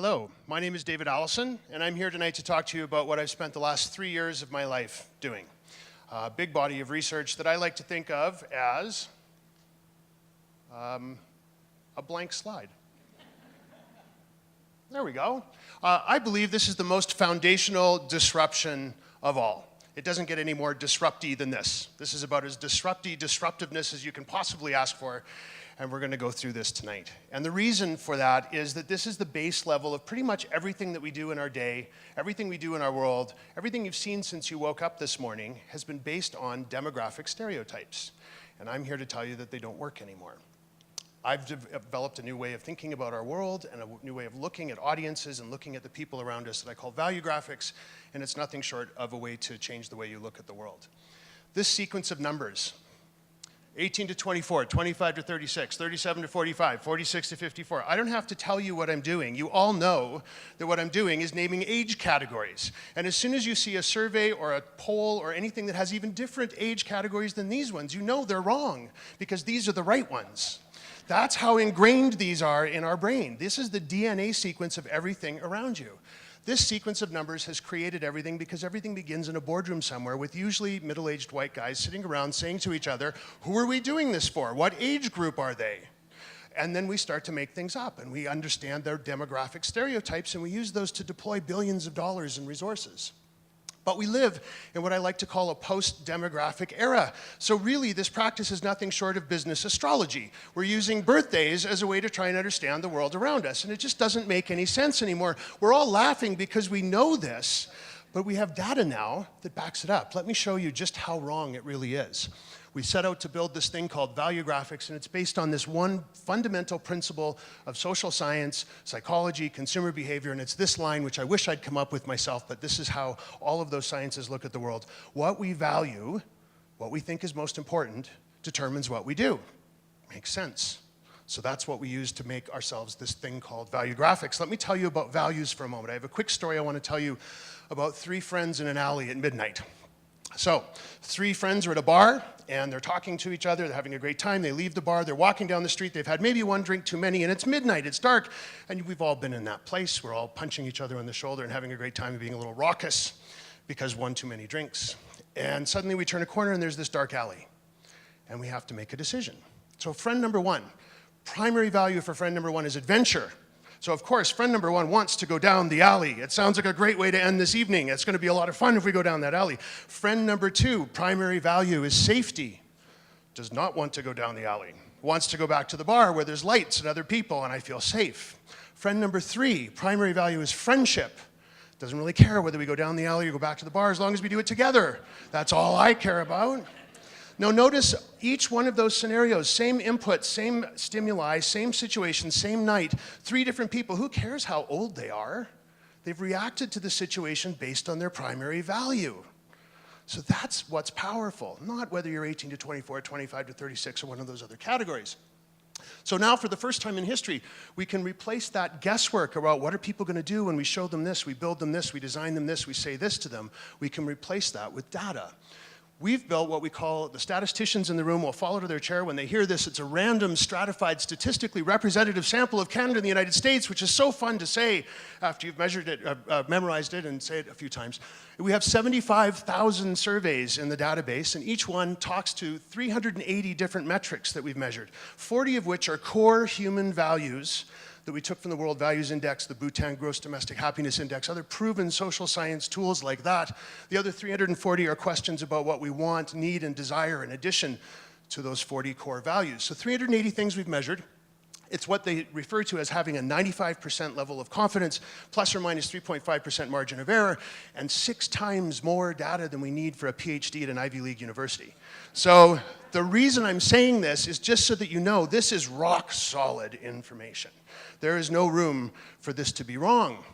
Hello, my name is David Allison, and I'm here tonight to talk to you about what I've spent the last 3 years of my life doing. A big body of research that I like to think of as a blank slide. There we go. I believe this is the most foundational disruption of all. It doesn't get any more disrupty than this. This is about as disruptiveness as you can possibly ask for, and we're going to go through this tonight. And the reason for that is that this is the base level of pretty much everything that we do in our day, everything we do in our world, everything you've seen since you woke up this morning has been based on demographic stereotypes. And I'm here to tell you that they don't work anymore. I've developed a new way of thinking about our world and a new way of looking at audiences and looking at the people around us that I call value graphics, and it's nothing short of a way to change the way you look at the world. This sequence of numbers, 18 to 24, 25 to 36, 37 to 45, 46 to 54. I don't have to tell you what I'm doing. You all know that what I'm doing is naming age categories. And as soon as you see a survey or a poll or anything that has even different age categories than these ones, you know they're wrong because these are the right ones. That's how ingrained these are in our brain. This is the DNA sequence of everything around you. This sequence of numbers has created everything because everything begins in a boardroom somewhere with usually middle-aged white guys sitting around saying to each other, who are we doing this for? What age group are they? And then we start to make things up and we understand their demographic stereotypes and we use those to deploy billions of dollars in resources. But we live in what I like to call a post-demographic era. So really, this practice is nothing short of business astrology. We're using birthdays as a way to try and understand the world around us, and it just doesn't make any sense anymore. We're all laughing because we know this, but we have data now that backs it up. Let me show you just how wrong it really is. We set out to build this thing called value graphics, and it's based on this one fundamental principle of social science, psychology, consumer behavior, and it's this line, which I wish I'd come up with myself, but this is how all of those sciences look at the world. What we value, what we think is most important, determines what we do. Makes sense. So that's what we use to make ourselves this thing called value graphics. Let me tell you about values for a moment. I have a quick story I want to tell you about 3 friends in an alley at midnight. So, 3 friends are at a bar, and they're talking to each other, they're having a great time, they leave the bar, they're walking down the street, they've had maybe 1 drink too many, and it's midnight, it's dark, and we've all been in that place. We're all punching each other on the shoulder and having a great time and being a little raucous because 1 too many drinks. And suddenly we turn a corner and there's this dark alley, and we have to make a decision. So friend number 1, primary value for friend number 1 is adventure. So of course, friend number 1 wants to go down the alley. It sounds like a great way to end this evening. It's going to be a lot of fun if we go down that alley. Friend number 2, primary value is safety. Does not want to go down the alley. Wants to go back to the bar where there's lights and other people and I feel safe. Friend number 3, primary value is friendship. Doesn't really care whether we go down the alley or go back to the bar as long as we do it together. That's all I care about. Now notice each one of those scenarios, same input, same stimuli, same situation, same night, 3 different people. Who cares how old they are? They've reacted to the situation based on their primary value. So that's what's powerful, not whether you're 18 to 24, 25 to 36, or one of those other categories. So now for the first time in history, we can replace that guesswork about what are people going to do when we show them this, we build them this, we design them this, we say this to them. We can replace that with data. We've built what we call, the statisticians in the room will fall out of their chair when they hear this. It's a random, stratified, statistically representative sample of Canada and the United States, which is so fun to say after you've measured it, memorized it, and say it a few times. We have 75,000 surveys in the database, and each one talks to 380 different metrics that we've measured, 40 of which are core human values that we took from the World Values Index, the Bhutan Gross Domestic Happiness Index, other proven social science tools like that. The other 340 are questions about what we want, need, and desire in addition to those 40 core values. So 380 things we've measured. It's what they refer to as having a 95% level of confidence, plus or minus 3.5% margin of error, and 6 times more data than we need for a PhD at an Ivy League university. So the reason I'm saying this is just so that you know this is rock solid information. There is no room for this to be wrong.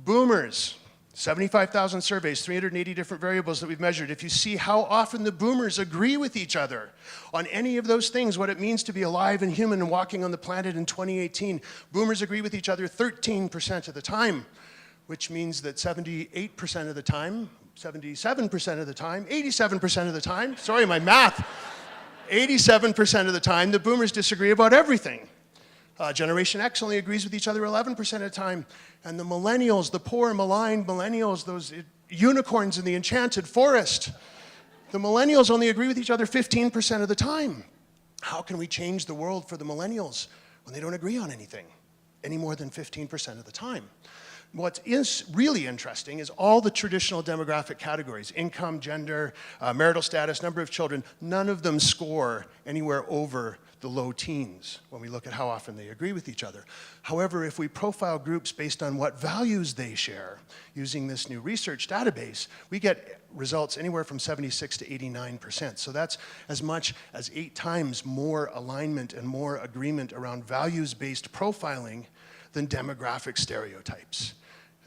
Boomers, 75,000 surveys, 380 different variables that we've measured. If you see how often the boomers agree with each other on any of those things, what it means to be alive and human and walking on the planet in 2018, boomers agree with each other 13% of the time, which means that 78% of the time, 77% of the time, 87% of the time, sorry, my math, 87% of the time, the boomers disagree about everything. Generation X only agrees with each other 11% of the time. And the millennials, the poor, maligned millennials, those unicorns in the enchanted forest, the millennials only agree with each other 15% of the time. How can we change the world for the millennials when they don't agree on anything any more than 15% of the time? What is really interesting is all the traditional demographic categories, income, gender, marital status, number of children, none of them score anywhere over the low teens when we look at how often they agree with each other. However, if we profile groups based on what values they share using this new research database, we get results anywhere from 76 to 89%. So that's as much as 8 times more alignment and more agreement around values-based profiling than demographic stereotypes.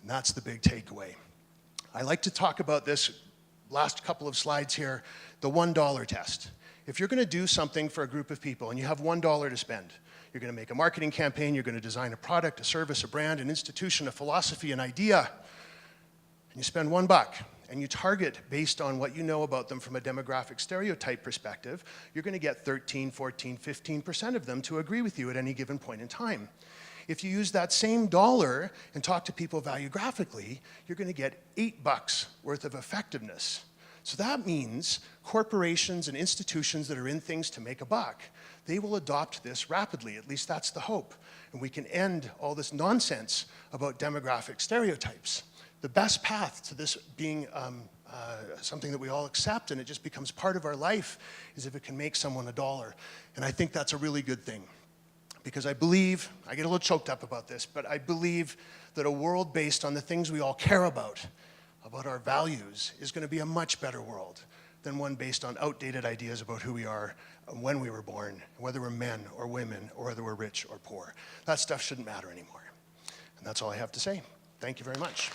And that's the big takeaway. I like to talk about this last couple of slides here, the $1 test. If you're going to do something for a group of people and you have $1 to spend, you're going to make a marketing campaign, you're going to design a product, a service, a brand, an institution, a philosophy, an idea, and you spend $1 and you target based on what you know about them from a demographic stereotype perspective, you're going to get 13, 14, 15% of them to agree with you at any given point in time. If you use that same dollar and talk to people value-graphically, you're going to get $8 worth of effectiveness. So that means corporations and institutions that are in things to make a buck, they will adopt this rapidly. At least that's the hope. And we can end all this nonsense about demographic stereotypes. The best path to this being something that we all accept and it just becomes part of our life is if it can make someone $1. And I think that's a really good thing. Because I believe, I get a little choked up about this, but I believe that a world based on the things we all care about our values, is going to be a much better world than one based on outdated ideas about who we are and when we were born, whether we're men or women, or whether we're rich or poor. That stuff shouldn't matter anymore. And that's all I have to say. Thank you very much.